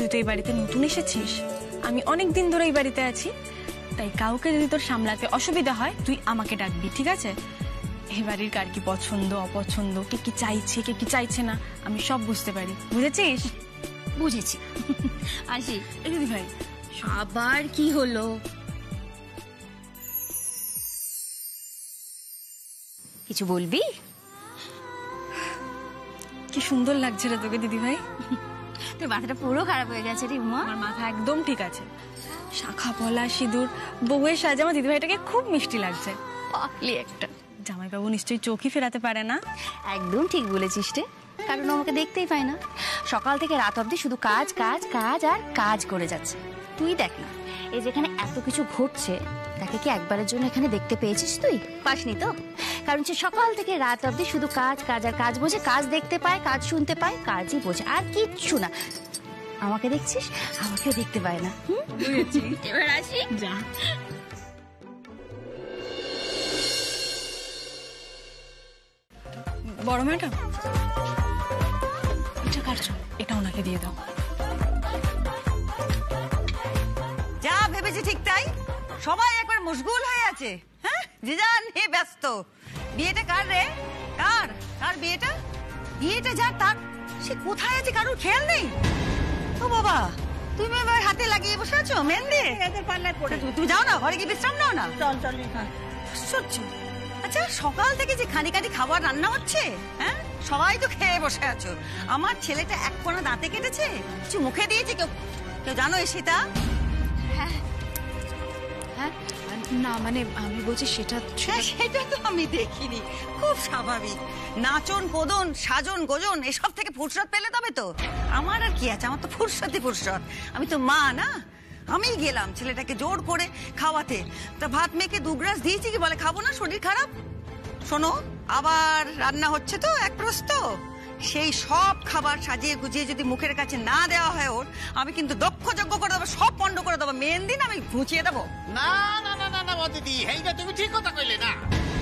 তুই তো এই বাড়িতে নতুন এসেছিস, আমি অনেক দিন ধরে এই বাড়িতে আছি, তাই কাউকে যদি তোর সামলাতে অসুবিধা হয় তুই আমাকে ডাকবি, ঠিক আছে? এই বাড়ির কার কি পছন্দ অপছন্দ, কে কি চাইছে কে কি চাইছে না, আমি সব বুঝতে পারি, বুঝেছিস? বুঝেছি। আসি। দিদি ভাই আবার কি হলো? কিছু বলবি? কি সুন্দর লাগছে রে তোকে দিদি ভাই। তোর মাথাটা পুরো খারাপ হয়ে গেছে রে মা। আমার মাথা একদম ঠিক আছে। শাখা পলা সিঁদুর বউয়ের সাজে আমার দিদি ভাইটাকে খুব মিষ্টি লাগছে। পাগলি একটা। জামাইবাবু নিশ্চয়ই চোখই ফেরাতে পারে না। একদম ঠিক বলেছিস রে, কারণ আমাকে দেখতেই পায় না। সকাল থেকে রাত অবধি শুধু কাজ কাজ কাজ আর কাজ করে যাচ্ছে। তুই দেখ না, এই যেখানে এত কিছু ঘটছে তাকে কি একবারের জন্য এখানে দেখতে পেয়েছিস? তুই পাসনি তো, কারণ সে সকাল থেকে রাত অবধি শুধু কাজ কাজ আর কাজ বোঝে, কাজ দেখতে পায়, কাজ শুনতে পায়, কাজই বোঝে, আর কিচ্ছু না। আমাকে দেখছিস, আমাকেও দেখতে পায় না। এবার আসি। যা বড় ম্যাডাম, এটা কাটছো, এটা ওনাকে দিয়ে দাও। যা ভেবেছি ঠিক তাই, সবাই একবার মশগুল হয়ে আছে। হ্যাঁ, যে যার নিয়ে ব্যস্ত। বিয়েটা কার রে? কার কার বিয়েটা? বিয়েটা যার তার, সে কোথায় আছে কারোর খেয়াল নেই। ও বাবা, তুমি এবার হাতে লাগিয়ে বসে আছো মেহেন্দি? তুমি যাও না, ঘরে গিয়ে বিশ্রাম নাও না। চল আশ্চর্য। আচ্ছা, সকাল থেকে যে খানি খাবার রান্না হচ্ছে, হ্যাঁ সবাই তো খেয়ে বসে আছো। আমার ছেলেটা এক কোনা দাঁতে কেটেছে, কিছু মুখে দিয়েছে কেউ? কেউ জানো সেটা? হ্যাঁ হ্যাঁ, না মানে আমি বলছি সেটা তো আমি দেখিনি। খুব স্বাভাবিক। নাচন কোদন সাজন গোজন এসব থেকে ফুরসত পেলে তবে তো। আমার আর কি আছে, আমার তো ফুরসতই ফুরসত। আমি তো মা না, আমি গেলাম ছেলেটাকে জোর করে খাওয়াতে। তা ভাত মেখে দুগ্রাস দিয়েছি, কি বলে খাবো না, শরীর খারাপ। শোনো, আবার রান্না হচ্ছে তো এক প্রস্ত, সেই সব খাবার সাজিয়ে গুজিয়ে যদি মুখের কাছে না দেওয়া হয় ওর, আমি কিন্তু দক্ষ যজ্ঞ করে দেবো, সব পণ্ড করে দেবো। মেন দিন আমি ঘুচিয়ে দেবো। না না না না না দিদি, এইটা তুমি ঠিক কথা কইলে না।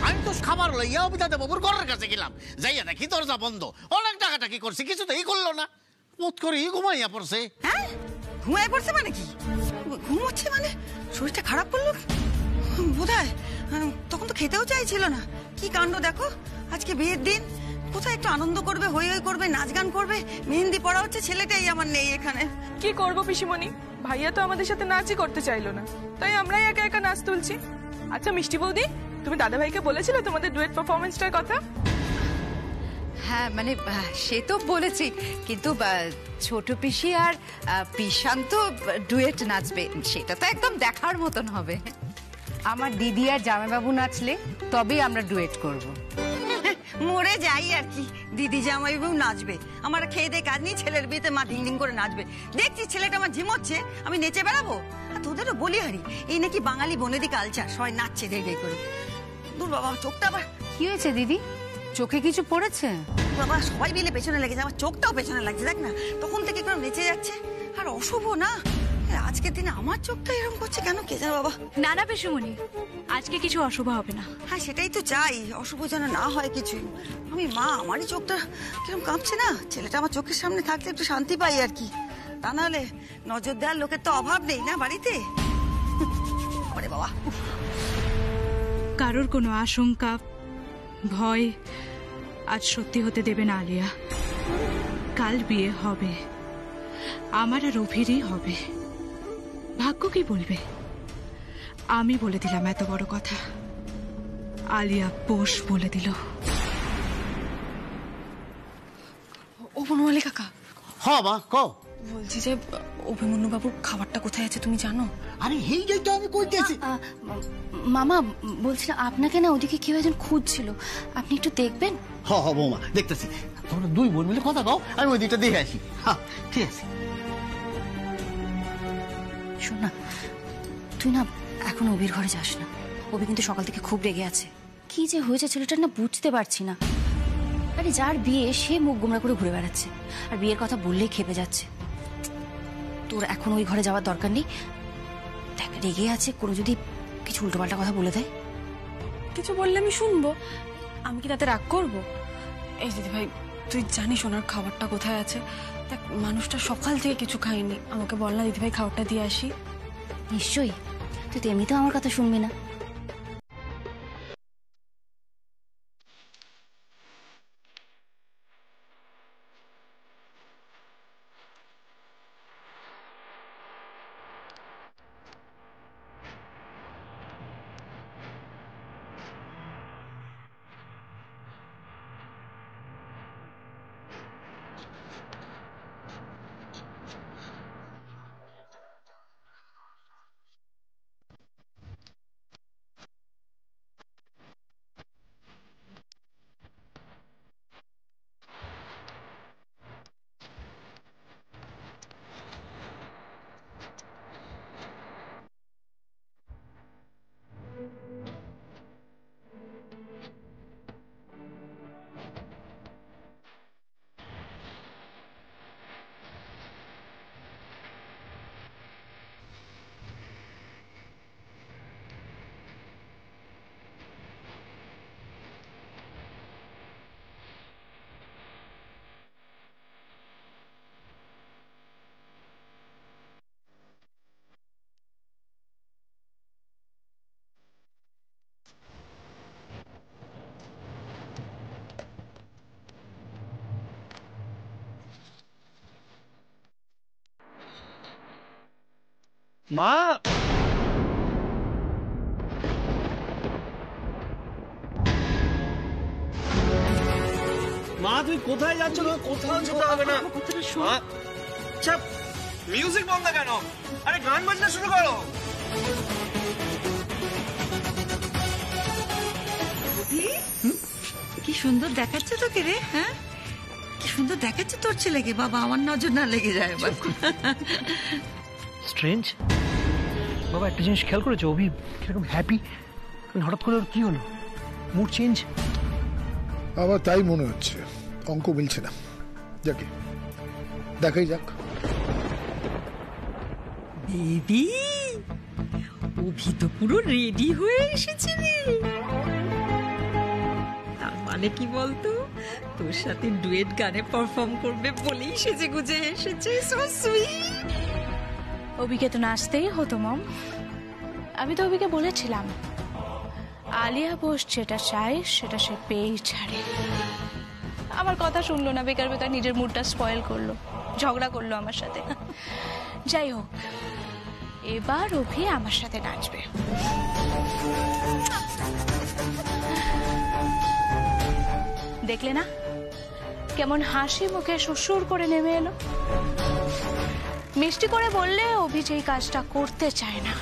আমি তো খাবার লইয়া অবিতাতে বাবুর ঘরের কাছে গেলাম, যাইয়া দেখি দরজা বন্ধ। অনেক টাকাটা কি করছে, কিছু তো এই করলো না, মুত করে ঘুমাইয়া পড়ছে। হ্যাঁ, ঘুমাই পড়ছে মানে কি? ঘুমোচ্ছে মানে শরীরটা খারাপ করলো বোধহয়। তখন তো খেতেও চাইছিল না। কি কাণ্ড দেখো, আজকে বিয়ের দিন, কোথায় একটু আনন্দ করবে, হই হই করবে, নাচ গান করবে, মেহেন্দি পড়া হচ্ছে, ছেলেটাই আমার নেই এখানে। কি করবো পিসিমণি, ভাইয়া তো আমাদের সাথে নাচই করতে চাইলো না, তাই আমরাই একা একা নাচ তুলছি। আচ্ছা মিষ্টি বৌদি, তুমি দাদা ভাইকে বলেছিলে তোমাদের ডুয়েট পারফরমেন্সটার কথা? হ্যাঁ মানে সে তো বলেছি, কিন্তু ছোট পিসি আর পিসান তো ডুয়েট নাচবে, সেটা তো একদম দেখার মতন হবে। আমার দিদি আর জামাইবাবু নাচলে তবেই আমরা ডুয়েট করব। মরে যাই আর কি, দিদি জামাইবাবু নাচবে, আমার খেয়ে দিয়ে কাজ নেই, ছেলের বিয়েতে মা ঢিং ঢিং করে নাচবে। দেখছি ছেলেটা আমার ঝিমোচ্ছে, আমি নেচে বেড়াবো? আর তোদেরও বলি হারি, এই নাকি বাঙালি বনেদি কালচার, সবাই নাচছে রে করে। দূর বাবা, চোখটা আবার কি হয়েছে দিদি, চোখে কিছু পড়েছে? বাবা, সবাই মিলে পেছনে লেগেছে, আমার চোখটাও পেছনে লাগছে, দেখ না, তখন থেকে কেন নেচে যাচ্ছে। আর অশুভ না, আজকের দিনে আমার চোখটা এরকম করছে কেন কে জানে বাবা। না না পিসুমণি, আজকে কিছু অশুভ হবে না। হ্যাঁ সেটাই তো চাই, অশুভ যেন না হয় কিছু। আমি মা, আমারই চোখটা কিরকম কাঁপছে না, ছেলেটা আমার চোখের সামনে থাকলে একটু শান্তি পাই আর কি। তা নাহলে নজর দেওয়ার লোকের তো অভাব নেই না বাড়িতে। আরে বাবা, কারোর কোনো আশঙ্কা ভয় আজ সত্যি হতে দেবে না আলিয়া। কাল বিয়ে হবে, আমার আর অভিরই হবে। ভাগ্য কি বলবে? আমি বলে দিলাম এত বড় কথা, আলিয়া পোষ বলে দিল। ও বনমালী কাকা। হ্যাঁ মা, কও। বলছি যে অভিমন্যু বাবুর খাবারটা কোথায় আছে তুমি জানো? আরে এই যে তো আমি কইতেছি। মামা বলছি না, আপনাকে না ওদিকে কেউ একজন খুঁজছিল, আপনি একটু দেখবেন? হ্যাঁ হ্যাঁ বৌমা, দেখতেছি। তোমরা দুই বোন মিলে কথা কও, আমি ওই দিকটা দেখে আসি। হ্যাঁ ঠিক আছে। শোন না, তুই না এখন অভির ঘরে যাস না, অভি কিন্তু সকাল থেকে খুব রেগে আছে। কি যে হয়েছে ছেলেটার না বুঝতে পারছি না। আরে যার বিয়ে সে মুখ গোমরা করে ঘুরে বেড়াচ্ছে, আর বিয়ের কথা বললেই খেপে যাচ্ছে। তোর এখন ওই ঘরে যাওয়ার দরকার নেই, দেখ রেগে আছে, কোনো যদি কিছু উল্টোপাল্টা কথা বলে দেয়। কিছু বললে আমি শুনবো, আমি কি তাতে রাগ করবো? এই দিদি ভাই, তুই জানিস ওনার খাবারটা কোথায় আছে? দেখ, মানুষটা সকাল থেকে কিছু খায়নি। আমাকে বল না দিদিভাই, খাবারটা দিয়ে আসি। নিশ্চয়ই, তুই তো এমনিতেও আমার কথা শুনবি না। মা, মা তুই কোথায় যাচ্ছ? কোথাও যেতে হবে না। আচ্ছা, মিউজিক বন্ধ কেন? আরে গান বাজনা শুরু করো। কি সুন্দর দেখাচ্ছে তোকে রে। হ্যাঁ, কি সুন্দর দেখাচ্ছে তোর ছেলেকে। বাবা, আমার নজর না লেগে যায় এবার। স্ট্রেঞ্জ বাবা, একটা জিনিস খেয়াল করেছো? অভি কিরকম হ্যাপি, হঠাৎ করে ওর কি হলো? Mood change. আমার তাই মনে হচ্ছে, অঙ্ক মিলছে না। যাকে দেখাই যাক। বেবি, অভি তো পুরো রেডি হয়ে এসেছে রে। তার মানে কি বলতো, তোর সাথে ডুয়েট গানে পারফর্ম করবে বলেই সেজে গুজে এসেছে। So sweet. অভিকে তো নাচতেই হতো মম। আমি তো অভিকে বলেছিলাম, আলিয়া বোস যেটা চায় সেটা সে পেয়েই ছাড়ে। আমার কথা শুনলো না, বেকার বেকার নিজের মুডটা স্পয়েল করলো, ঝগড়া করলো আমার সাথে। যাই হোক, এবার অভি আমার সাথে নাচবে। দেখলে না কেমন হাসি মুখে শ্বশুর করে নেমে এলো। মিষ্টি করে বললে অভি যেই কাজটা করতে চায় না,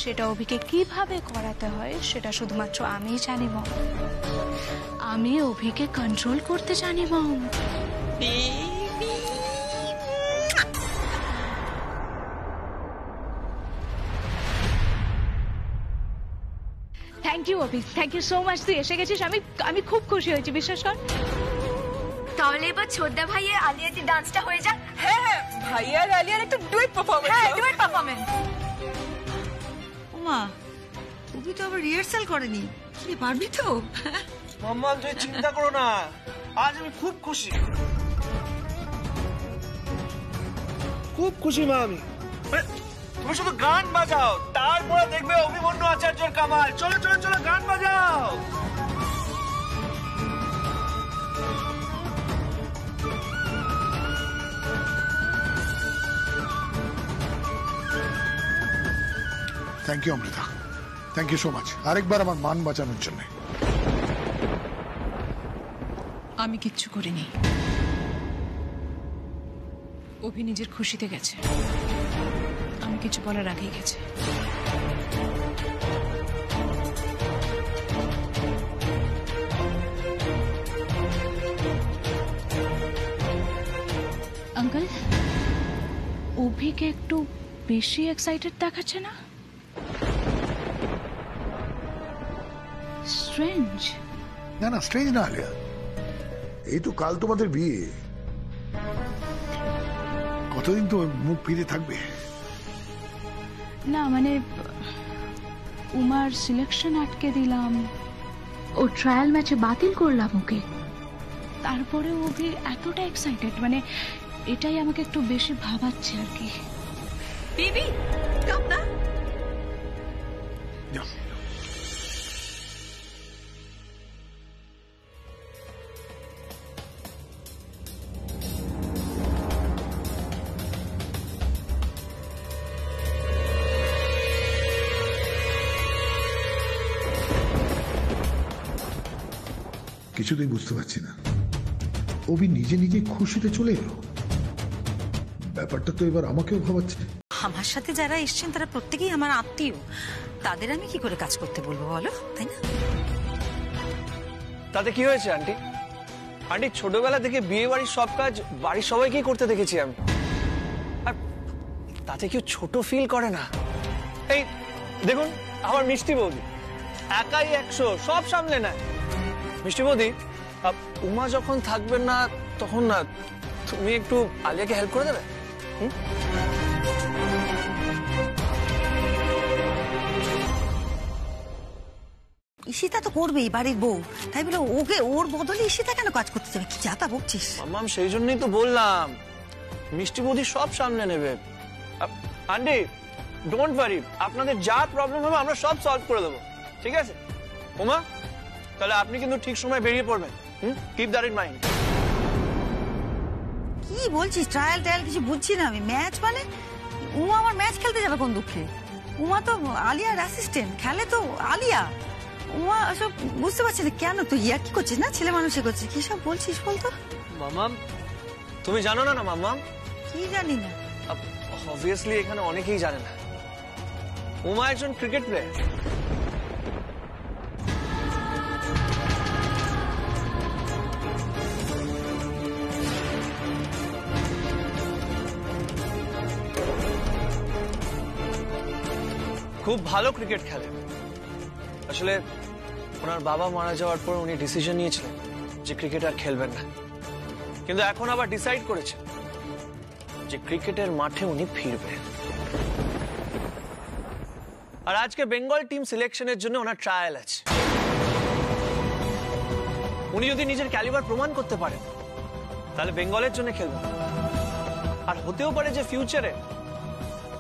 সেটা অভিকে কিভাবে করাতে হয় সেটা শুধুমাত্র আমিই জানি মম। আমি অভিকে কন্ট্রোল করতে জানি mom. Thank you Abhi, thank you so much. তুই এসে গেছিস, আমি খুব খুশি হয়েছি, বিশ্বাস কর। তাহলে এবার ছোটদা ভাইয়ের আলিয়াতি ডান্সটা হয়ে যাক। হ্যাঁ হ্যাঁ, ভাইয়া আর আলিয়ার একটা ডুয়েট পারফরম্যান্স। হ্যাঁ, ডুয়েট পারফরম্যান্স। ওমা, অভি তো আবার রিহার্সাল করেনি। কি পারবি তো? মাম্মা তুই চিন্তা করো না, আজ আমি খুব খুশি, খুব খুশি মা। আমি তুমি শুধু গান বাজাও, তারপরে দেখবে অভিমন্যু আচার্যের কামাল। চলো চলো চলো, গান বাজাও। Thank you Amrita, thank you so much, আরেকবার আমার মান বাঁচানোর জন্য। আমি কিচ্ছু করিনি, অভি নিজের খুশিতে গেছে, আমি কিছু বলার আগেই গেছে। আঙ্কেল, অভিকে একটু বেশি এক্সাইটেড দেখাচ্ছে না? স্ট্রেঞ্জ। না না, স্ট্রেঞ্জ না আলিয়া, এই তো কাল তোমাদের বিয়ে, কতদিন তো মুখ ফিরে থাকবে? না মানে, উমার সিলেকশন আটকে দিলাম, ও ট্রায়াল ম্যাচে বাতিল করলাম ওকে, তারপরে অভি এতটা এক্সাইটেড, মানে এটাই আমাকে একটু বেশি ভাবাচ্ছে আর কি। বেবি কাম না। কিছুতেই বুঝতে পারছি না, অভি নিজে নিজে খুশিতে চলে এলো। ব্যাপারটা তো এবার আমাকেও ভাবাচ্ছে। আমার সাথে যারা এসছেন তারা প্রত্যেকেই আমার আত্মীয়, তাদের আমি কি করে কাজ করতে বলবো বলো, তাই না? তাতে কি হয়েছে আন্টি? আন্টি ছোটবেলা থেকে বিয়ে বাড়ির সব কাজ বাড়ির সবাইকেই করতে দেখেছি আমি, আর তাতে কেউ ছোট ফিল করে না। এই দেখুন আমার মিষ্টি বৌদি একাই 100 সব সামলে নেয়। মিষ্টি বৌদি, উমা যখন থাকবেন না তখন না তুমি একটু আলিয়াকে হেল্প করে দেবে? ঈশিতা তো করবেই বাড়ির বউ, তাই বলে ওকে ওর বদলে ঈশিতা কেন কাজ করতে যাবে? কি যাতা বকছিস? মাম্মাম সেই জন্যই তো বললাম মিষ্টি বৌদি সব সামলে নেবে। আন্টি ডোন্ট ওয়ারি, আপনাদের যা প্রবলেম হবে আমরা সব সলভ করে দেবো, ঠিক আছে? উমা তাহলে আপনি কিন্তু ঠিক সময় বেরিয়ে পড়বেন, কিপ দ্যাট ইন মাইন্ড। কি বলছিস? ট্রায়াল ট্রায়াল কিছু বুঝছি না আমি। ম্যাচ মানে উমা আমার ম্যাচ খেলতে যাবে কোন দুঃখে? উমা তো আলিয়ার অ্যাসিস্ট্যান্ট, খেলে তো আলিয়া। উমা সব বুঝতে পারছি না। কেন তুই ইয়া কি করছিস? না ছেলে মানুষে করছিস, কি সব বলছিস বলতো? মাম্মাম তুমি জানো না? না মাম্মাম কি জানি না? অবভিয়াসলি এখানে অনেকেই জানে না, উমা একজন ক্রিকেট প্লেয়ার। খুব ভালো ক্রিকেট খেলে। আসলে ওনার বাবা মারা যাওয়ার পর উনি ডিসিশন নিয়েছিলেন যে ক্রিকেট আর খেলবেন না, কিন্তু এখন আবার ডিসাইড করেছেন যে ক্রিকেটের মাঠে উনি ফিরবেন। আর আজকে বেঙ্গল টিম সিলেকশনের জন্য ওনার ট্রায়াল আছে। উনি যদি নিজের ক্যালিবার প্রমাণ করতে পারেন তাহলে বেঙ্গলের জন্য খেলবেন, আর হতেও পারে যে ফিউচারে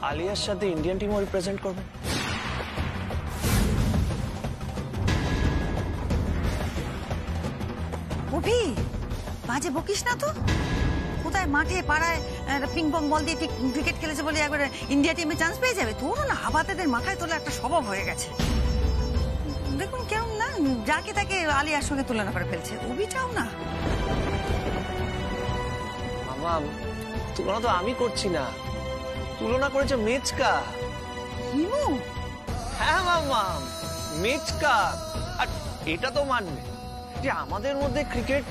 আলিয়ার সাথে ইন্ডিয়ান টিমও রিপ্রেজেন্ট করবেন। অভি বাজে বকিস না তো। কোথায় মাঠে পাড়ায় পিং পং বল দিয়ে ক্রিকেট খেলেছে বলে একবার ইন্ডিয়া টিমে চান্স পেয়ে যাবে? তোর না হাবাতেদের মাথায় তোলে একটা স্বভাব হয়ে গেছে। দেখুন কেমন না যাকে তাকে আলিয়ার সঙ্গে তুলনা করে ফেলছে। অভিটাও না। মামাম তুলনা তো আমি করছি না, তুলনা করেছে মেচকা। হিমু? হ্যাঁ মামাম, মেচকা। আর এটা তো মানবে যে আমাদের মধ্যে ক্রিকেট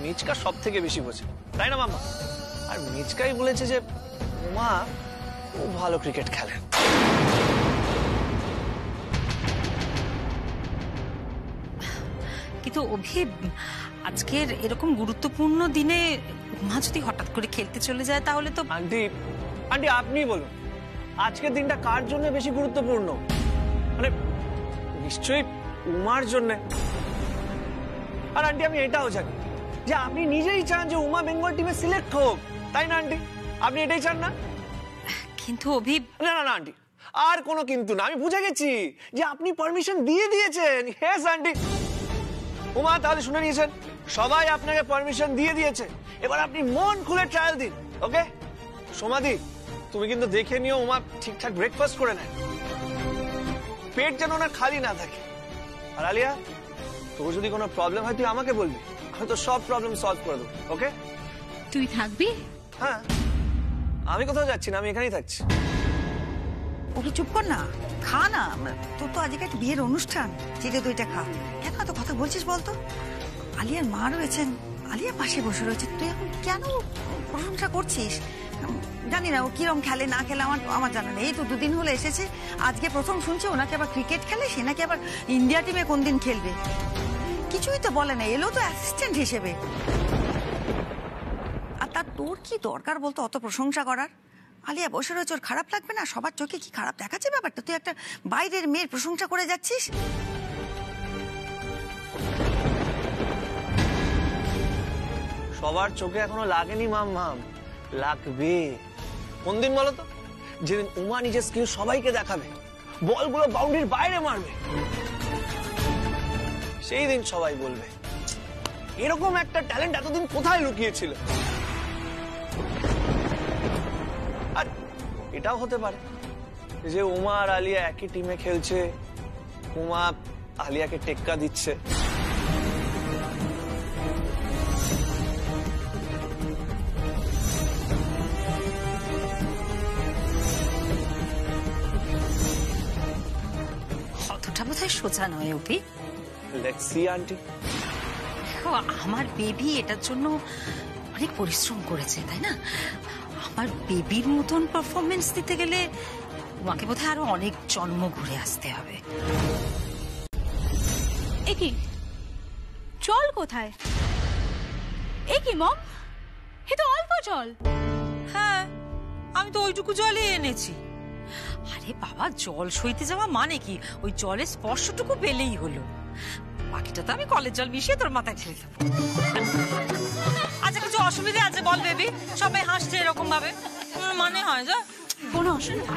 মেচকা সব থেকে বেশি বোঝে, তাই না মামা? আর মেচকাই বলেছে যে উমা খুব ভালো ক্রিকেট খেলে। কিন্তু অভি আজকের এরকম গুরুত্বপূর্ণ দিনে উমা যদি হঠাৎ করে খেলতে চলে যায় তাহলে তো। আন্টি আন্টি আপনি বলুন আজকের দিনটা কার জন্য বেশি গুরুত্বপূর্ণ? মানে নিশ্চয়ই উমার জন্য। আর আন্টি আমি এটাও জানি যে আপনি নিজেই চান যে উমা বেঙ্গল টিমে সিলেক্ট হোক, তাই না আন্টি? আপনি এটাই চান না? কিন্তু অভি না না না আন্টি, আর কোনো কিন্তু না। আমি বুঝে গেছি যে আপনি পারমিশন দিয়ে দিয়েছেন। Yes aunty. উমা তাহলে শুনে নিয়েছেন, সবাই আপনাকে পারমিশন দিয়ে দিয়েছে, এবার আপনি মন খুলে ট্রায়াল দিন। ওকে সোমাদি, তুমি কিন্তু দেখে নিও উমা ঠিকঠাক ব্রেকফাস্ট করে নেয়, পেট যেন ওনার খালি না থাকে। আর আলিয়া তোর যদি কোনো প্রবলেম হয় তুই আমাকে বলবি, আমি তো সব প্রবলেম সলভ করে দেবো। ওকে তুই থাকবি? হ্যাঁ, আমি কোথাও যাচ্ছি না, আমি এখানেই থাকছি। ওকে চুপ কর না, খা না। তোর তো আজকে একটা বিয়ের অনুষ্ঠান, চিড়ে দইটা খা। কেন এত কথা বলছিস বলতো? আলিয়ার মা রয়েছেন, আলিয়া পাশে বসে রয়েছে, তুই এখন কেন প্রশংসা করছিস? জানি না ও কিরম খেলে না খেলে, আমার জানা নেই। এই তো দুদিন হলো এসেছে, আজকে প্রথম শুনছি ওনাকে আবার ক্রিকেট খেলে, সে নাকি আবার ইন্ডিয়া টিমে কোন দিন খেলবে। কিছুই তো বলে না, এলো তো অ্যাসিস্ট্যান্ট হিসেবে। আর তার তোর কি দরকার বলতো অত প্রশংসা করার? আলিয়া বসে রয়েছে, ওর খারাপ লাগবে না? সবার চোখে কি খারাপ দেখাচ্ছে ব্যাপারটা? তুই একটা বাইরের মেয়ের প্রশংসা করে যাচ্ছিস। সবার চোখে এখনো লাগেনি মাম, লাগবে। কোন দিন বলো তো? যেদিন উমা নিজের স্কিল সবাইকে দেখাবে, বলগুলো বাউন্ডারির বাইরে মারবে, সেই দিন সবাই বলবে এরকম একটা ট্যালেন্ট এতদিন কোথায় লুকিয়েছিল। আর এটাও হতে পারে যে উমা আর আলিয়া একই টিমে খেলছে, উমা আলিয়াকে টেক্কা দিচ্ছে। অতটা বোধহয় সোজা নয় অভি। Let's see aunty. আমার বেবি এটার জন্য অনেক পরিশ্রম করেছে, তাই না? আমার বেবির মতন পারফরমেন্স দিতে গেলে তোমাকে বোধহয় আরো অনেক জন্ম ঘুরে আসতে হবে। এ কি জল কোথায়? এ কি মম, এ তো অল্প জল। হ্যাঁ, আমি তো ওইটুকু জলই এনেছি। আরে বাবা, জল সইতে যাওয়া মানে কি? ওই জলের স্পর্শটুকু পেলেই হলো, বাকিটা তো আমি কলের জল মিশিয়ে তোর মাথায় ঢেলে দেবো। আচ্ছা, কিছু অসুবিধা আছে বল বেবি? সবাই হাসছে এরকম ভাবে, মানে হয় যা? কোনো অসুবিধা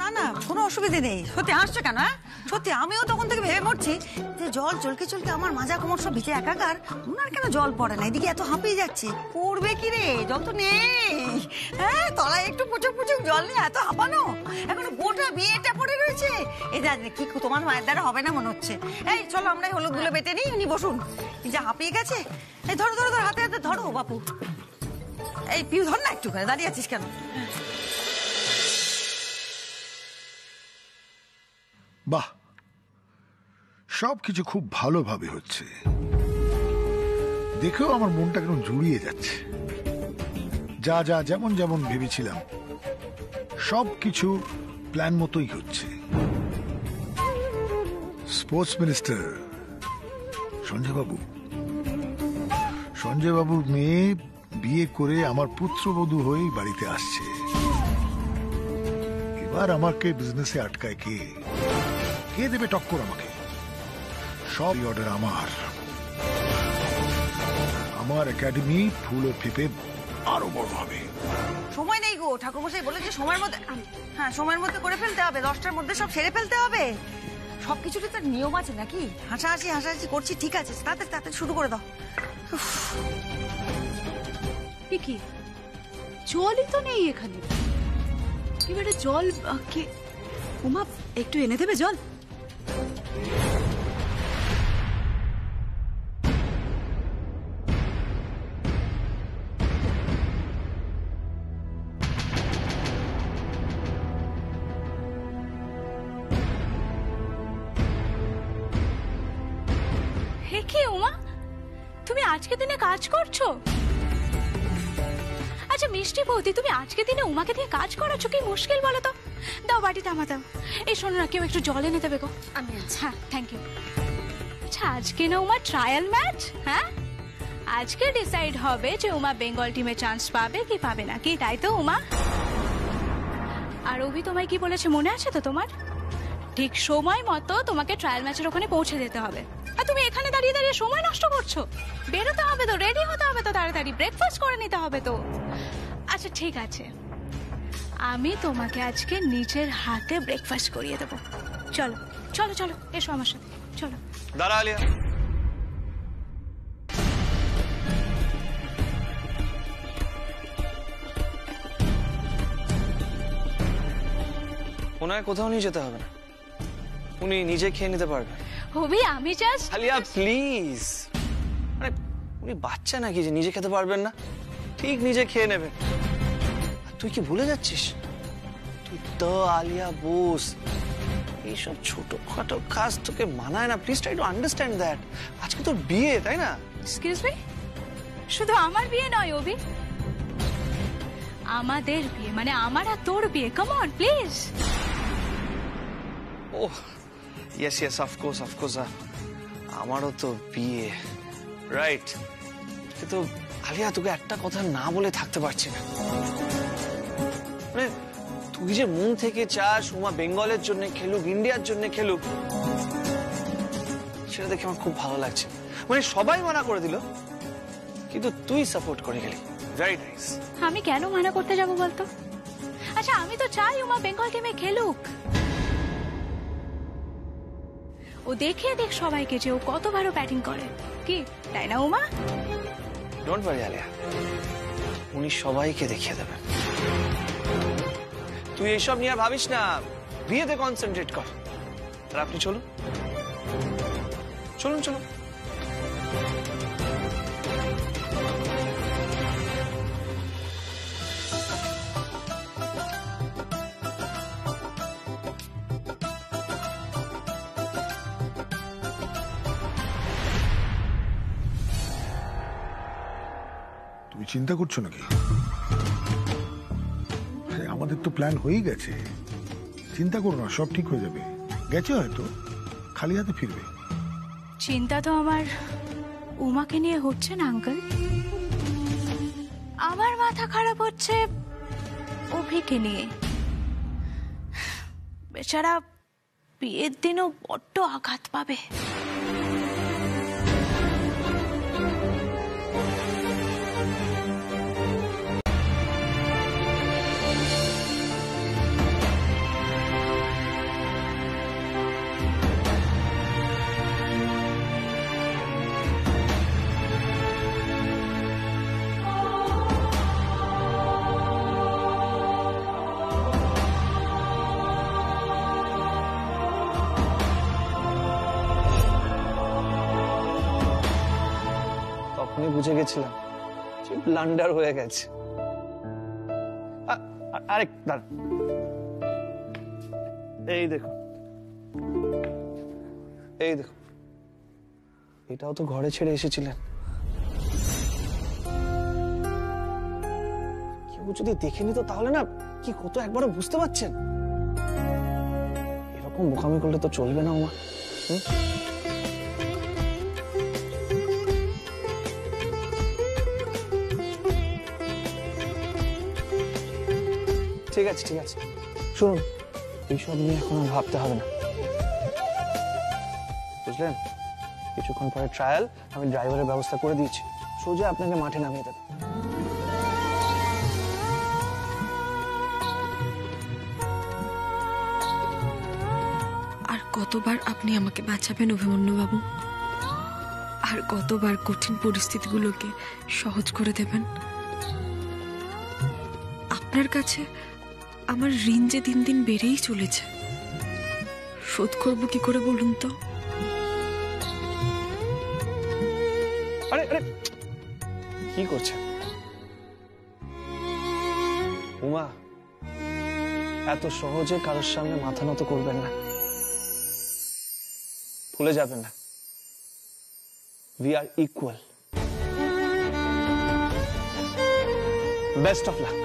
না না, কোনো অসুবিধা নেই। সত্যি হাসছো কেন? হ্যাঁ সত্যি, আমিও তখন থেকে ভেবে মরছি যে জল চলকে চলকে আমার মাজা কোমর সব ভিজে একাকার, ওনার কেন জল পড়ে না? এদিকে এত হাঁপিয়ে যাচ্ছে, পড়বে কি রে? জল তো নেই। হ্যাঁ, তলায় একটু পুচুক পুচুক জল নিয়ে এত হাঁপানো, এখনো গোটা বিয়েটা পড়ে রয়েছে। এই যা কি তোমার মায়ের দ্বারা হবে না মনে হচ্ছে। এই চলো আমরা হলুদ গুলো বেটে নিই, উনি বসুন। এই যা হাঁপিয়ে গেছে। এই ধরো ধরো ধরো, হাতে হাতে ধরো বাপু। এই পিউ ধর না, একটু করে দাঁড়িয়ে আছিস কেন? বাহ, সবকিছু খুব ভালোভাবে হচ্ছে, দেখেও আমার মনটা কেন জুড়িয়ে যাচ্ছে। যা যা যেমন যেমন ভেবেছিলাম সবকিছু প্ল্যান মতোই হচ্ছে। স্পোর্টস মিনিস্টার সঞ্জয় বাবুর মেয়ে বিয়ে করে আমার পুত্রবধূ হয়েই বাড়িতে আসছে। এবার আমাকে বিজনেসে আটকায় কে দেবে টক্কর? আমাকে সব অর্ডার আমার একাডেমি ফুলে ফেপে আরো বড় হবে। সময় নেই গো, ঠাকুরমশাই বলেছে সময়ের মধ্যে। হ্যাঁ, সময়ের মধ্যে করে ফেলতে হবে, 10টার মধ্যে সব সেরে ফেলতে হবে। সবকিছুতে তার নিয়ম আছে নাকি? হাসাহাসি করছি, ঠিক আছে, তাড়াতাড়ি শুরু করে দাও। কি জলই তো নেই এখানে, এবারে জল কে? উমা, একটু এনে দেবে জল? হে কি উমা, তুমি আজকে দিনে কাজ করছো? আচ্ছা মিষ্টি বৌদি, তুমি আজকে দিনে উমাকে দিয়ে কাজ করাচ্ছ, কি মুশকিল বলো তো? দাও বাটিতে আমা দাও। এই শোনো না, কেউ একটু জল এনে দেবে গো। আমি হ্যাঁ, থ্যাংক ইউ। আচ্ছা, আজকে না উমা ট্রায়াল ম্যাচ? হ্যাঁ, আজকে ডিসাইড হবে যে উমা বেঙ্গল টিমে চান্স পাবে কি পাবে না, কি তাই তো উমা? আর অভি তোমায় কি বলেছে মনে আছে তো তোমার? ঠিক সময় মতো তোমাকে ট্রায়াল ম্যাচের ওখানে পৌঁছে দিতে হবে। আর তুমি এখানে দাঁড়িয়ে দাঁড়িয়ে সময় নষ্ট করছো। বেরোতে হবে তো, রেডি হতে হবে তো, তাড়াতাড়ি ব্রেকফাস্ট করে নিতে হবে তো। আচ্ছা ঠিক আছে, আমি তোমাকে আজকে নিজের হাতে ব্রেকফাস্ট করিয়ে দেবো। চলো চলো চলো, এসো আমার সাথে, চলো। দাঁড়া আলিয়া, ওনায় কোথাও নিয়ে যেতে হবে না, উনি নিজে খেয়ে নিতে পারবেন। হবি, আমি জাস্ট। আলিয়া প্লিজ, মানে উনি বাচ্চা নাকি যে নিজে খেতে পারবেন না? ঠিক নিজে খেয়ে নেবেন। তুই কি ভুলে যাচ্ছিস? তুই তো আলিয়া বোস, এইসব ছোটখাটো কাজ তোকে মানায় না। Please try to understand that. আজকে তোর বিয়ে, তাই না? এক্সকিউজ মি, শুধু আমার বিয়ে নয় অভি, আমাদের বিয়ে, মানে আমার আর তোর বিয়ে। Come on please. Oh yes yes, of course of course, আমারও তো বিয়ে, রাইট। কিন্তু আলিয়া, তোকে একটা কথা না বলে থাকতে পারছি না। মানে তুই যে মন থেকে চাস উমা বেঙ্গলের জন্য খেলুক, ইন্ডিয়ার জন্য খেলুক, সেটা দেখে আমার খুব ভালো লাগছে। মানে সবাই মানা করে দিল, কিন্তু তুই সাপোর্ট করে গেলি, ভেরি নাইস। আমি কেন মানা করতে যাব বলতো? আচ্ছা আমি তো চাই উমা বেঙ্গল টিমে খেলুক। ও দেখিয়ে দেখ সবাইকে যে ও কত ভালো ব্যাটিং করে, কি তাই না উমা? ডোন্ট ওয়ারি আলিয়া, উনি সবাইকে দেখিয়ে দেবেন। তুই এইসব নিয়ে আর ভাবিস না, বিয়েতে কনসেন্ট্রেট কর। আর আপনি চলুন চলুন চলুন। তুমি চিন্তা করছো নাকি? আমাদের তো প্ল্যান হয়েই গেছে, চিন্তা করো না, সব ঠিক হয়ে যাবে। গেছে হয়তো, খালি হাতে ফিরবে। চিন্তা তো আমার উমাকে নিয়ে হচ্ছে না আঙ্কেল, আমার মাথা খারাপ হচ্ছে অভিকে নিয়ে। বেচারা বিয়ের দিনও বড্ড আঘাত পাবে। তখনই বুঝে গেছিলাম যে ব্লান্ডার হয়ে গেছে। আরেক দাঁড়, এই দেখো এই দেখো, এটাও তো ঘরে ছেড়ে এসেছিলেন। কেউ যদি দেখে নিত তাহলে না কি কত একবারও বুঝতে পারছেন। এরকম বোকামি করলে তো চলবে না উমা। ঠিক আছে ঠিক আছে, শুনুন এইসব নিয়ে এখন আর ভাবতে হবে না, বুঝলেন? কিছুক্ষণ পরে ট্রায়াল, আমি ড্রাইভারের ব্যবস্থা করে দিয়েছি, সোজা আপনাকে মাঠে নামিয়ে দেব। আর কতবার আপনি আমাকে বাঁচাবেন অভিমন্যু বাবু? আর কতবার কঠিন পরিস্থিতিগুলোকে সহজ করে দেবেন? আপনার কাছে আমার ঋণ যে দিন দিন বেড়েই চলেছে, শোধ করবো কি করে বলুন তো? আরে আরে কি করছে উমা? এত সহজে কারোর সামনে মাথা নত করবেন না, ভুলে যাবেন না we are equal. Best of luck.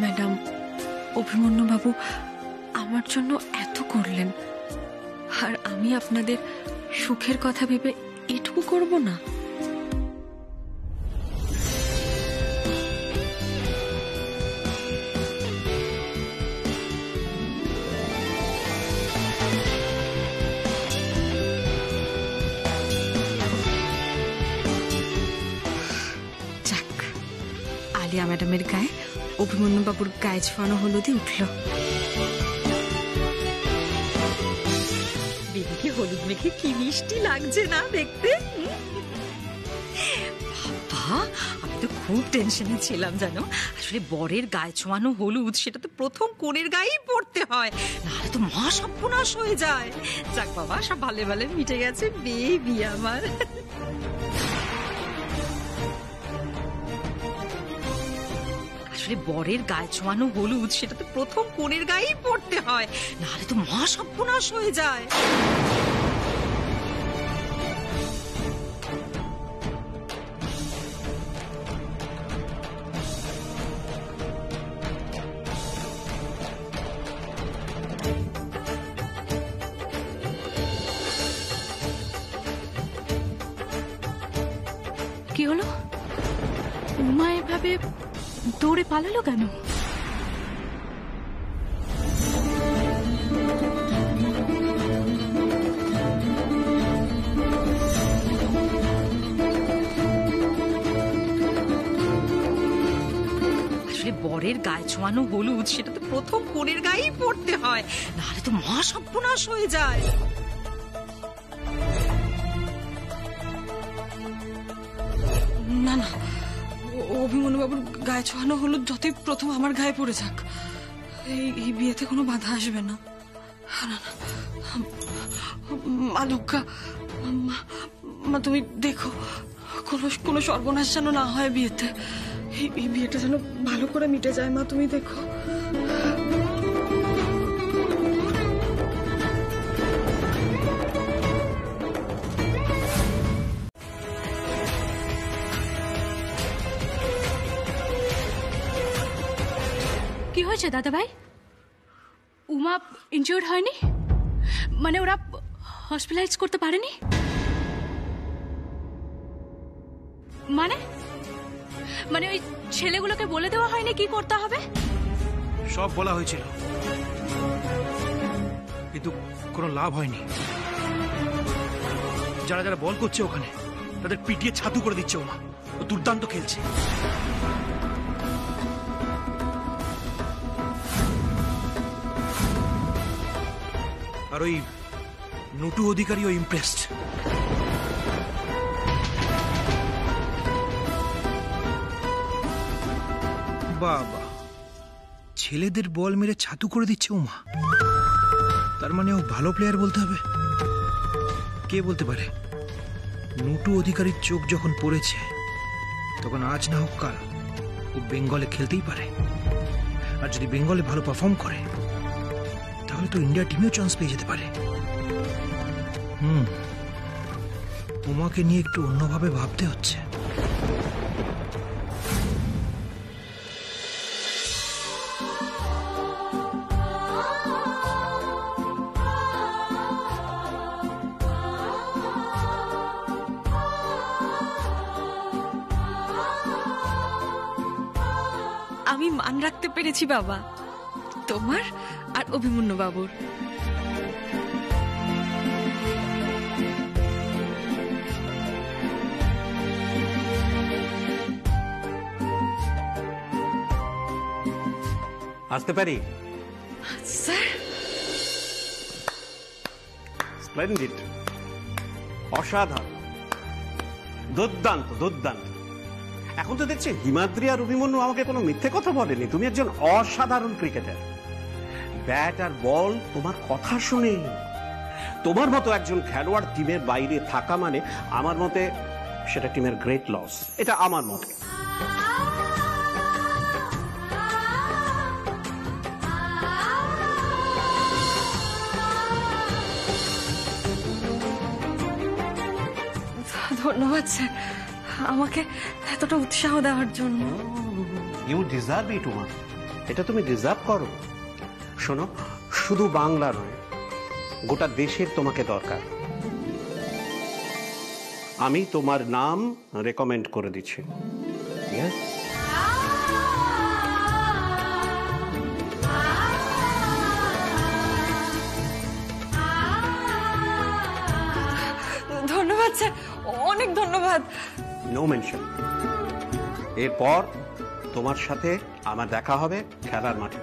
Madam, Abhimanyu বাবু আমার জন্য এত করলেন, আর আমি আপনাদের সুখের কথা ভেবে এটুকু করব না? যাক, আলিয়া ম্যাডামের গায়ে অভিমন্যু বাবুর গায়ে ছোঁয়ানো হলুদই উঠল। বেবিকে হলুদ মেখে কি মিষ্টি লাগছে না দেখতে। বাবা, আমি তো খুব টেনশনে ছিলাম জানো। আসলে বরের গায়ে ছোঁয়ানো হলুদ সেটা তো প্রথম কনের গায়েই পড়তে হয়, নাহলে তো মহা সর্বনাশ হয়ে যায়। যাক বাবা, সব ভালো ভালো মিটে গেছে বেবি আমার। আসলে বরের গায়ে ছোঁয়ানো হলুদ সেটা তো প্রথম কনের গায়েই পড়তে হয়, নাহলে তো মহা সর্বনাশ হয়ে যায়। কি হলো? উমা এভাবে দৌড়ে পালালো কেন? আসলে বরের গায়ে ছোঁয়ানো হলুদ সেটা তো প্রথম কনের গায়েই পড়তে হয়, নাহলে তো মহা সর্বনাশ হয়ে যায়। না না, অভিমন্যু বাবুর গায়ে ছোঁয়ানো হলুদ যতই প্রথম আমার গায়ে পড়ে যাক, এই বিয়েতে কোনো বাধা আসবে না। না না, মা দুর্গা, মা তুমি দেখো কোনো সর্বনাশ যেন না হয় বিয়েতে। এই বিয়েটা যেন ভালো করে মিটে যায় মা, তুমি দেখো। কি হয়েছে দাদা ভাই? উমা ইনজিওর্ড হয়নি? মানে ওরা হসপিটালাইজ করতে পারেনি? মানে মানে ওই ছেলেগুলোকে বলে দেওয়া হয়নি কি করতে হবে? সব বলা হয়েছিল, কিন্তু কোনো লাভ হয়নি। যারা যারা বল করছে ওখানে তাদের পিটিয়ে ছাতু করে দিচ্ছে ওমা। ও দুর্দান্ত খেলছে। আর ওই নটু অধিকারীও ইমপ্রেসড। বাবা, ছেলেদের বল মেরে ছাতু করে দিচ্ছে উমা। তার মানে ও ভালো প্লেয়ার বলতে হবে। কে বলতে পারে, নটু অধিকারীর চোখ যখন পড়েছে তখন আজ না হোক কাল ও বেঙ্গলে খেলতেই পারে। আর যদি বেঙ্গলে ভালো পারফর্ম করে তাহলে তো ইন্ডিয়া টিমেও চান্স পেয়ে যেতে পারে। উমাকে নিয়ে একটু অন্যভাবে ভাবতে হচ্ছে। আমি মান রাখতে পেরেছি বাবা, তোমার আর অভিমন্যু বাবুর। আসতে পারি? স্যার, স্প্লেন্ডিড, অসাধারণ, দুর্দান্ত দুর্দান্ত। এখন তো দেখছি হিমাদ্রি আর অভিমন্যু আমাকে কোনো মিথ্যে কথা বলেনি। তুমি একজন অসাধারণ ক্রিকেটার। ব্যাট আর বল তোমার কথা শুনে। তোমার মতো একজন খেলোয়াড় টিমের বাইরে থাকা মানে আমার মতে সেটা টিমের গ্রেট লস। এটা আমার মতে। ধন্যবাদ স্যার আমাকে এতটা উৎসাহ দেওয়ার জন্য। ইউ ডিজার্ভ ইট উমা, এটা তুমি ডিজার্ভ করো। শোনো, শুধু বাংলা নয়, গোটা দেশের তোমাকে দরকার। আমি তোমার নাম রেকমেন্ড করে দিচ্ছি। ধন্যবাদ স্যার, অনেক ধন্যবাদ। No mention. এরপর তোমার সাথে আমার দেখা হবে খেলার মাঠে।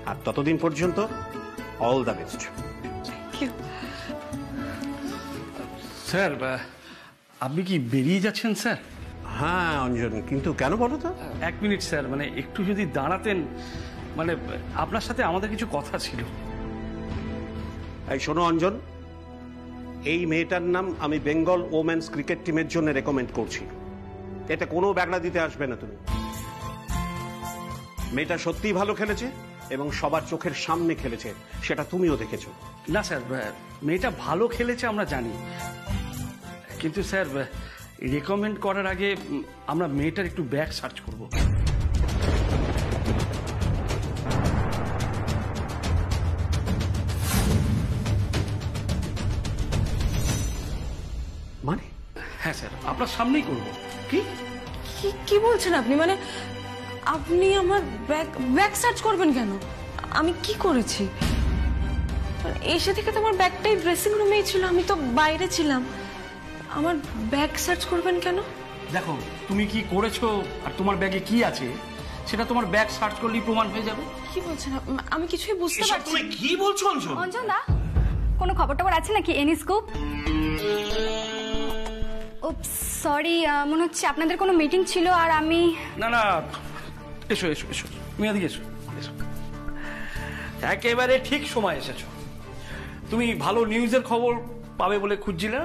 আর ততদিন পর্যন্ত অল দ্য বেস্ট। স্যার, আপনি কি বেরিয়ে যাচ্ছেন স্যার? হ্যাঁ অঞ্জন, কিন্তু কেন বলো তো? 1 মিনিট স্যার, মানে একটু যদি দাঁড়াতেন, মানে আপনার সাথে আমাদের কিছু কথা ছিল। এই শোনো অঞ্জন, এই মেয়েটার নাম আমি বেঙ্গল ওমেন্স ক্রিকেট টিমের জন্য রেকমেন্ড করছি। এতে কোনো ব্যাগড়া দিতে আসবে না তুমি। মেয়েটা সত্যিই ভালো খেলেছে এবং সবার চোখের সামনে খেলেছে, সেটা তুমিও দেখেছো। না স্যার, মেয়েটা ভালো খেলেছে আমরা জানি, কিন্তু স্যার রেকমেন্ড করার আগে আমরা মেয়েটার একটু ব্যাগ সার্চ করব। মানে? হ্যাঁ স্যার, আপনার সামনেই করব। কি কি বলছেন আপনি? মানে আপনি আমার ব্যাগ সার্চ করবেন কেন? আমি কি করেছি? এসে থেকে তো আমার ব্যাগটাই ড্রেসিং রুমেই ছিল, আমি তো বাইরে ছিলাম। আমার ব্যাগ সার্চ করবেন কেন? দেখো, তুমি কি করেছো আর তোমার ব্যাগে কি আছে সেটা তোমার ব্যাগ সার্চ করলেই প্রমাণ হয়ে যাবে। কি বলছেন? আমি কিছুই বুঝতে পারছি না। তুমি কি বলছো অঞ্জন? অঞ্জন দা, কোনো খবর টবর আছে নাকি? Any scoop? সরি, মনে হচ্ছে আপনাদের কোনো মিটিং ছিল আর আমি... না না, এসো এসো এসো, তুমি এদিকে এসো এসো। একেবারে ঠিক সময় এসেছো। তুমি ভালো নিউজের খবর পাবে বলে খুঁজছিলে,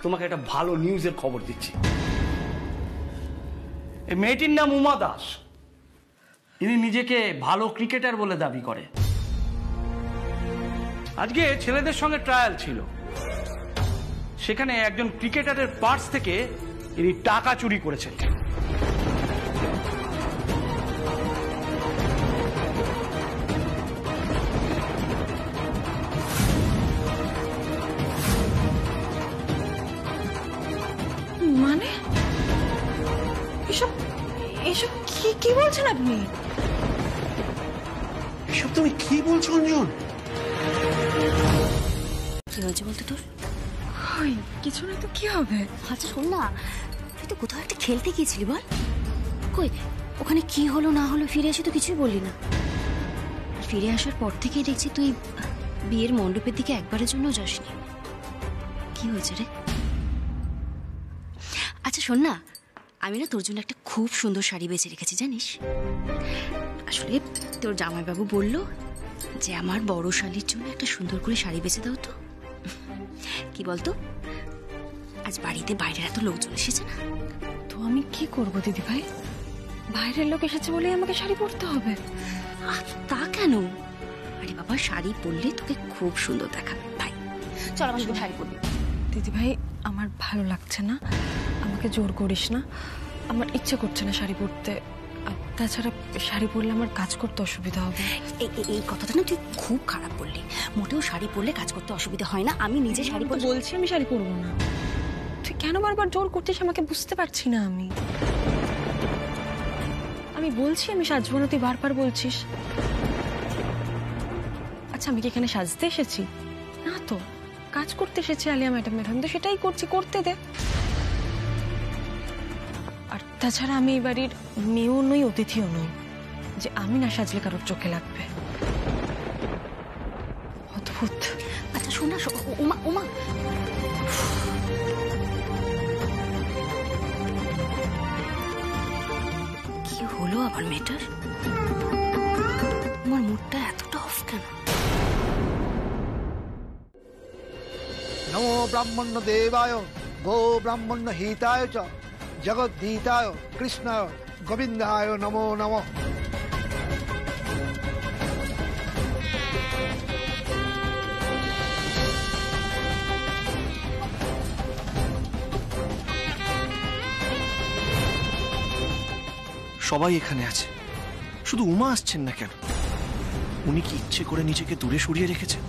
তোমাকে একটা ভালো নিউজের খবর দিচ্ছি। এই মেয়েটির নাম উমা দাস। ইনি নিজেকে ভালো ক্রিকেটার বলে দাবি করে। আজকে ছেলেদের সঙ্গে ট্রায়াল ছিল, সেখানে একজন ক্রিকেটারের পার্স থেকে ইনি টাকা চুরি করেছেন। মানে এসব এসব কি বলছেন আপনি? এসব তুমি কি বলছো অঞ্জন? কি হয়েছে বলতে তোর? কিছু না তো কি হবে? আচ্ছা শোন না, তুই তো কোথাও একটা খেলতে গিয়েছিলি, বল কই ওখানে কি হলো না হলো? ফিরে এসে তো কিছুই বললি না। ফিরে আসার পর থেকেই দেখছি তুই বিয়ের মণ্ডপের দিকে একবারের জন্য যাসনি। কি হয়েছে রে? আচ্ছা শোন না, আমি না তোর জন্য একটা খুব সুন্দর শাড়ি বেছে রেখেছি জানিস। আসলে তোর জামাইবাবু বলল যে আমার বড় শালির জন্য একটা সুন্দর করে শাড়ি বেছে দাও তো। কি বলতো, আজ বাড়িতে বাইরের এত লোকজন এসেছে না। তো আমি কি করব দিদি ভাই? বাইরের লোক এসেছে বলে আমাকে শাড়ি পরতে হবে? আর তা কেন? আরে বাবা, শাড়ি পরলে তোকে খুব সুন্দর দেখাবে ভাই। চল আমার সাথে শাড়ি পরবি। দিদি ভাই, আমার ভালো লাগছে না, আমাকে জোর করিস না। আমার ইচ্ছে করছে না শাড়ি পরতে। তাছাড়া শাড়ি পরলে আমার কাজ করতে অসুবিধা হবে। এই কথাটা না তুই খুব খারাপ বললি। মোটেও শাড়ি পরলে কাজ করতে অসুবিধা হয় না। আমি নিজে শাড়ি পরে বলছি আমি শাড়ি পরবো না। তুই কেন বারবার জোর করছিস আমাকে? বুঝতে পারছি না আমি বলছি আমি সাজবো না, তুই বারবার বলছিস। আচ্ছা আমি কি এখানে সাজতে এসেছি? না তো, কাজ করতে এসেছি আলিয়া ম্যাডামের। আমি তো সেটাই করছি, করতে দে। আর তাছাড়া আমি এই বাড়ির মেয়েও নই, অতিথিও নই যে আমি না সাজলে কারোর চোখে লাগবে। অদ্ভুত। আচ্ছা শোন না, ওমা ওমা, কি হলো আবার মেয়েটার? আমার মুডটা এতটা অফ কেন? নমো ব্রাহ্মণ্য দেবায় গো ব্রাহ্মণ্য হিতায় চ জগদ্ধিতায় কৃষ্ণায় গোবিন্দায় নমো নমঃ। সবাই এখানে আছে, শুধু উমা আসছেন না কেন? উনি কি ইচ্ছে করে নিজেকে দূরে সরিয়ে রেখেছেন?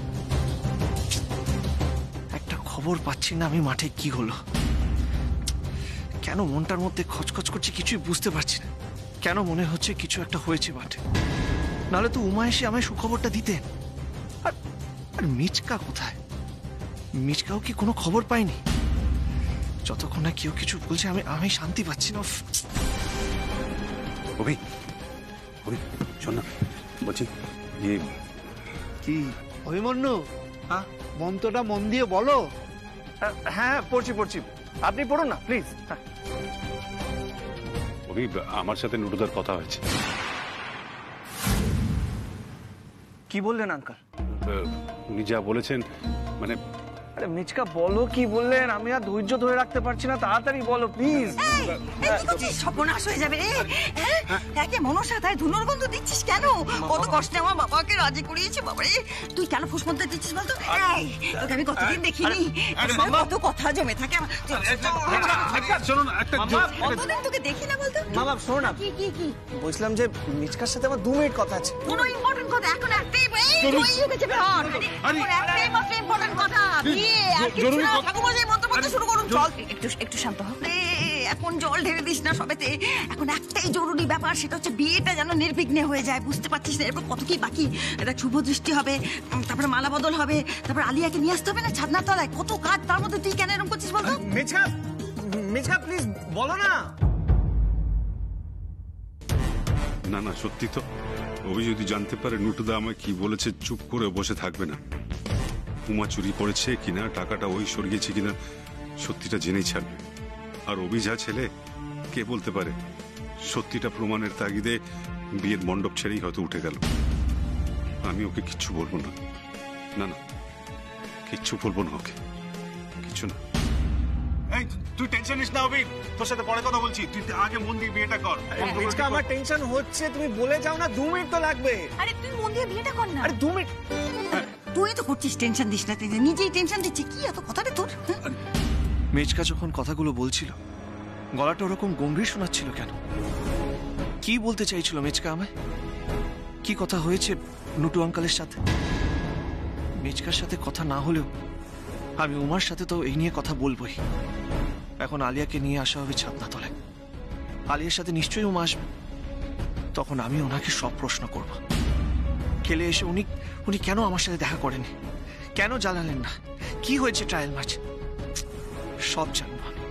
একটা খবর পাচ্ছি না আমি মাঠে কি হলো। কেন মনটার মধ্যে খচখচ করছে কিছুই বুঝতে পারছি না। কেন মনে হচ্ছে কিছু একটা হয়েছে মাঠে? নাহলে তো উমা এসে আমায় সুখবরটা দিতেন। আর মিচকা কোথায়? মিচকাও কি কোনো খবর পাইনি? যতক্ষণ না কেউ কিছু বলছে আমি শান্তি পাচ্ছি না। অভি, অভি শোন না, বলছি কি অভিমন্যু, মন্ত্রটা মন দিয়ে বলো। হ্যাঁ পড়ছি, আপনি পড়ুন না প্লিজ। অভি, আমার সাথে নুটুদার কথা হয়েছে। কি বললেন আঙ্কাল? উনি যা বলেছেন, মানে আরে মিচকা বলো কি বললেন, আমি আর ধৈর্য ধরে রাখতে পারছি না, তাড়াতাড়ি বলো প্লিজ। সর্বনাশ হয়ে যাবে রে। একে মনসা তাই ধুনোর গন্ধ দিচ্ছিস কেন? কত কষ্টে আমার বাবাকে রাজি করিয়েছে বাবারে, তুই কেন ফুসমন্তে দিচ্ছিস বলতো? তোকে আমি কতদিন দেখিনি, কত কথা জমে থাকে। কতদিন তোকে দেখি না বলতো। মা বাপ শোনো না, কি কি কি বলছিলাম যে মিচকার সাথে আমার 2 মিনিট কথা আছে। কোনো ইম্পর্টেন্ট কথা এখন একটাই, একটাই মাত্র ইম্পর্টেন্ট কথা, বিয়ে আর কিছু না। ঠাকুরমশাই মন্ত্র পড়তে শুরু করুন। চল একটু শান্ত হ। এখন জল ঢেলে দিস না সবেতে। এখন একটাই জরুরি ব্যাপার, সেটা হচ্ছে বিয়েটা যেন নির্বিঘ্নে হয়ে যায়। বুঝতে পারছিস না এরপর কত কি বাকি। এটা শুভ দৃষ্টি হবে, তারপরে মালা বদল হবে, তারপর আলিয়াকে নিয়ে আসতে হবে না ছাদনার তলায়। কত কাজ, তার মধ্যে তুই কেন এরকম করছিস বলতো? মিচকা প্লিজ বলো না। না না, সত্যি তো ওই যদি জানতে পারে নুটুদা আমায় কি বলেছে, চুপ করে বসে থাকবে না। উমা চুরি করেছে কিনা, টাকাটা ওই সরিয়েছে কিনা, সত্যিটা জেনেই ছাড়বে। আর অভিজা ছেলে, কে বলতে পারে, সত্যিটা প্রমাণের তাগিদে বিয়ের মণ্ডপ ছেড়েই হয়তো উঠে গেল। আমি ওকে কিচ্ছু বলবো না, না না কিচ্ছু বলবো না ওকে, কিছু না। এই তুই টেনশন নিস না অভি, তোর সাথে পরে কথা বলছি, তুই আগে মন দিয়ে বিয়েটা কর। মিচকা আমার টেনশন হচ্ছে, তুমি বলে যাও না, 2 মিনিট তো লাগবে। আরে তুই মন দিয়ে বিয়েটা কর না। আরে 2 মিনিট। তুই তো করছিস, টেনশন দিস না, নিজেই টেনশন দিচ্ছি। কি এত কথা রে তোর? মেচকা যখন কথাগুলো বলছিল, গলাটা ওরকম গম্ভীর শোনাচ্ছিল কেন? কি বলতে চাইছিল মেচকা আমায়? কি কথা হয়েছে নুটু আঙ্কালের সাথে? মেচকার সাথে কথা না হলেও আমি উমার সাথে তো এই নিয়ে কথা বলবোই। এখন আলিয়াকে নিয়ে আসা হবে ছাদনাতলায়। আলিয়ার সাথে নিশ্চয়ই উমা আসবে। তখন আমি ওনাকে সব প্রশ্ন করব। খেলে এসে উনি কেন আমার সাথে দেখা করেনি, কেন জ্বালালেন না, কি হয়েছে ট্রায়াল মার্চ, সব জানবো আমি।